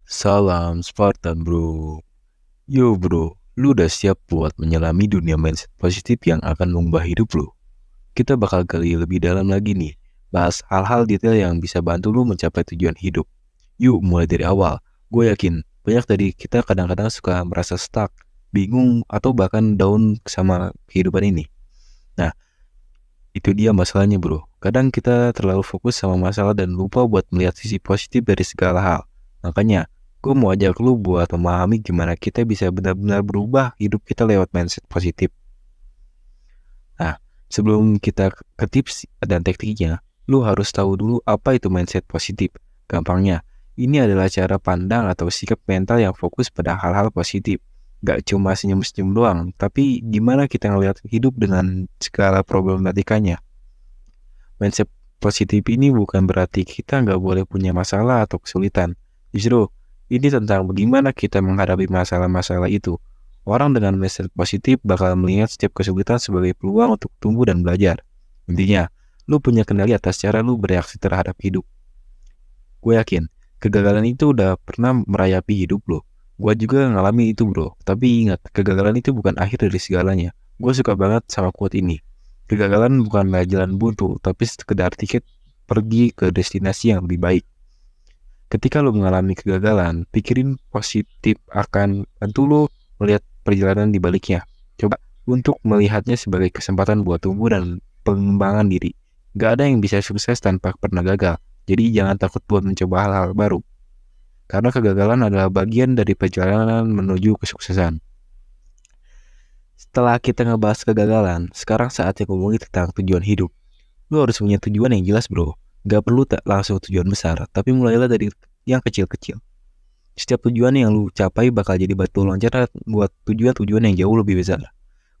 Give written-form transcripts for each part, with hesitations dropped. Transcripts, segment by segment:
Salam Spartan bro. Yo bro, lu udah siap buat menyelami dunia mindset positif yang akan mengubah hidup lu? Kita bakal gali lebih dalam lagi nih, bahas hal-hal detail yang bisa bantu lu mencapai tujuan hidup. Yuk mulai dari awal. Gue yakin banyak dari kita kadang-kadang suka merasa stuck, bingung, atau bahkan down sama kehidupan ini. Nah, itu dia masalahnya bro. Kadang kita terlalu fokus sama masalah dan lupa buat melihat sisi positif dari segala hal. Makanya, gue mau ajak lu buat memahami gimana kita bisa benar-benar berubah hidup kita lewat mindset positif. Nah, sebelum kita ke tips dan tekniknya, lu harus tahu dulu apa itu mindset positif. Gampangnya, ini adalah cara pandang atau sikap mental yang fokus pada hal-hal positif. Gak cuma senyum-senyum doang, tapi gimana kita ngelihat hidup dengan segala problematikanya. Mindset positif ini bukan berarti kita nggak boleh punya masalah atau kesulitan. Justru, ini tentang bagaimana kita menghadapi masalah-masalah itu. Orang dengan mindset positif bakal melihat setiap kesulitan sebagai peluang untuk tumbuh dan belajar. Intinya, lu punya kendali atas cara lu bereaksi terhadap hidup. Gue yakin, kegagalan itu udah pernah merayapi hidup lo. Gue juga ngalami itu bro. Tapi ingat, kegagalan itu bukan akhir dari segalanya. Gue suka banget sama quote ini. Kegagalan bukanlah jalan buntu, tapi sekedar tiket pergi ke destinasi yang lebih baik. Ketika lo mengalami kegagalan, pikirin positif akan bantu lo melihat perjalanan di baliknya. Coba untuk melihatnya sebagai kesempatan buat tumbuh dan pengembangan diri. Gak ada yang bisa sukses tanpa pernah gagal. Jadi jangan takut buat mencoba hal-hal baru. Karena kegagalan adalah bagian dari perjalanan menuju kesuksesan. Setelah kita ngebahas kegagalan, sekarang saatnya ngomongin tentang tujuan hidup. Lu harus punya tujuan yang jelas bro. Gak perlu tak langsung tujuan besar, tapi mulailah dari yang kecil-kecil. Setiap tujuan yang lu capai bakal jadi batu loncatan buat tujuan-tujuan yang jauh lebih besar.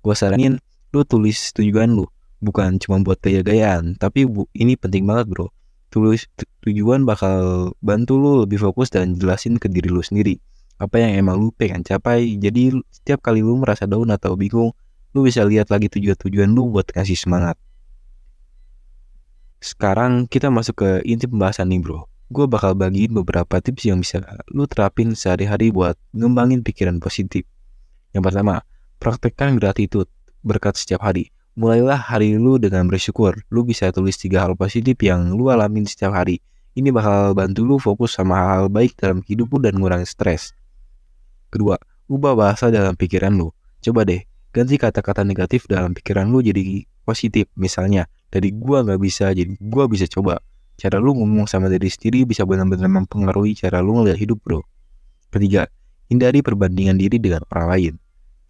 Gua saranin lu tulis tujuan lu, bukan cuma buat gaya-gayaan, tapi ini penting banget bro. Tulis tujuan bakal bantu lu lebih fokus dan jelasin ke diri lu sendiri apa yang emang lu pengen capai. Jadi setiap kali lu merasa down atau bingung, lu bisa lihat lagi tujuan-tujuan lu buat ngasih semangat. Sekarang kita masuk ke inti pembahasan nih bro. Gue bakal bagiin beberapa tips yang bisa lu terapin sehari-hari buat ngembangin pikiran positif. Yang pertama, praktekkan gratitude, berkat setiap hari. Mulailah hari lu dengan bersyukur. Lu bisa tulis 3 hal positif yang lu alamin setiap hari. Ini bakal bantu lu fokus sama hal-hal baik dalam hidup lu dan ngurangi stres. Kedua, ubah bahasa dalam pikiran lu. Coba deh, ganti kata-kata negatif dalam pikiran lu jadi positif. Misalnya, dari gua nggak bisa, jadi gua bisa coba. Cara lu ngomong sama diri sendiri bisa benar-benar mempengaruhi cara lu ngeliat hidup bro. Ketiga, hindari perbandingan diri dengan orang lain.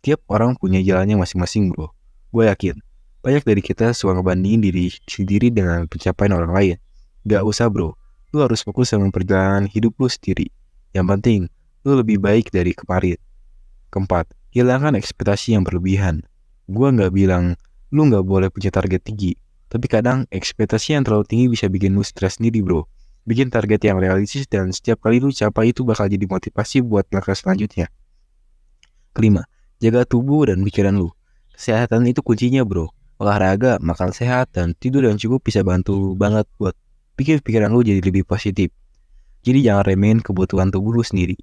Tiap orang punya jalannya masing-masing bro. Gue yakin, banyak dari kita suka ngebandingin diri sendiri dengan pencapaian orang lain. Gak usah bro, lu harus fokus sama perjalanan hidup lu sendiri. Yang penting, lu lebih baik dari kemarin. Keempat, hilangkan ekspektasi yang berlebihan. Gue gak bilang lu gak boleh punya target tinggi, tapi kadang ekspektasi yang terlalu tinggi bisa bikin lu stres sendiri bro. Bikin target yang realistis dan setiap kali lu capai itu bakal jadi motivasi buat langkah selanjutnya. Kelima, jaga tubuh dan pikiran lu. Kesehatan itu kuncinya bro. Olahraga, makan sehat, dan tidur yang cukup bisa bantu banget buat bikin pikiran lu jadi lebih positif. Jadi jangan remehin kebutuhan tubuh lu sendiri.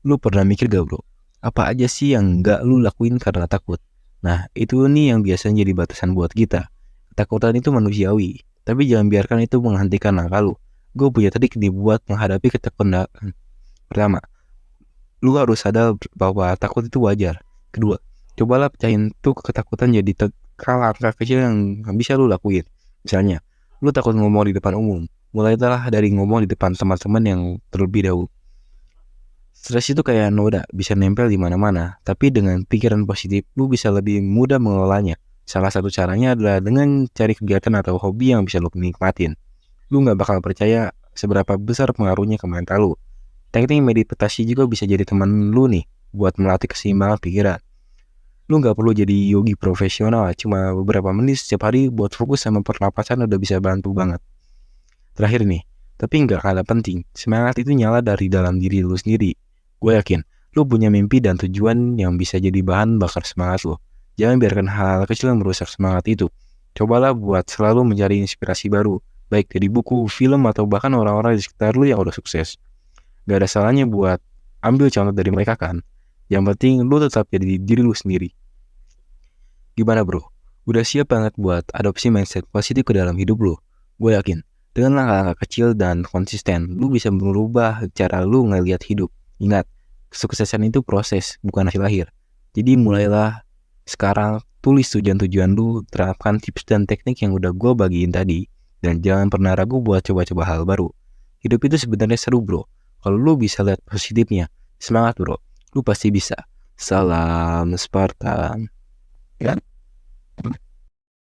Lu pernah mikir gak bro, apa aja sih yang gak lu lakuin karena takut? Nah, itu nih yang biasanya jadi batasan buat kita. Ketakutan itu manusiawi, tapi jangan biarkan itu menghentikan langkah lu. Gue punya trik nih buat menghadapi ketakutan. Pertama, lu harus sadar bahwa takut itu wajar. Kedua, cobalah pecahin tuh ketakutan jadi langkah kecil yang bisa lu lakuin. Misalnya, lu takut ngomong di depan umum. Mulailah dari ngomong di depan teman-teman yang terlebih dahulu. Stres itu kayak noda, bisa nempel di mana-mana, tapi dengan pikiran positif, lu bisa lebih mudah mengelolanya. Salah satu caranya adalah dengan cari kegiatan atau hobi yang bisa lu nikmatin. Lu gak bakal percaya seberapa besar pengaruhnya ke mental lu. Teknik meditasi juga bisa jadi teman lu nih, buat melatih keseimbangan pikiran. Lu gak perlu jadi yogi profesional, cuma beberapa menit setiap hari buat fokus sama pernapasan udah bisa bantu banget. Terakhir nih, tapi gak kalah penting, semangat itu nyala dari dalam diri lu sendiri. Gue yakin, lu punya mimpi dan tujuan yang bisa jadi bahan bakar semangat lu. Jangan biarkan hal kecil yang merusak semangat itu. Cobalah buat selalu mencari inspirasi baru, baik dari buku, film, atau bahkan orang-orang di sekitar lu yang udah sukses. Gak ada salahnya buat ambil contoh dari mereka kan. Yang penting lu tetap jadi diri lu sendiri. Gimana bro? Udah siap banget buat adopsi mindset positif ke dalam hidup lu? Gue yakin, dengan langkah-langkah kecil dan konsisten, lu bisa merubah cara lu ngelihat hidup. Ingat, kesuksesan itu proses, bukan hasil akhir. Jadi mulailah sekarang, tulis tujuan-tujuan lu, terapkan tips dan teknik yang udah gue bagiin tadi, dan jangan pernah ragu buat coba-coba hal baru. Hidup itu sebenarnya seru bro, kalau lu bisa lihat positifnya. Semangat bro, lu pasti bisa. Salam Spartan. Ya.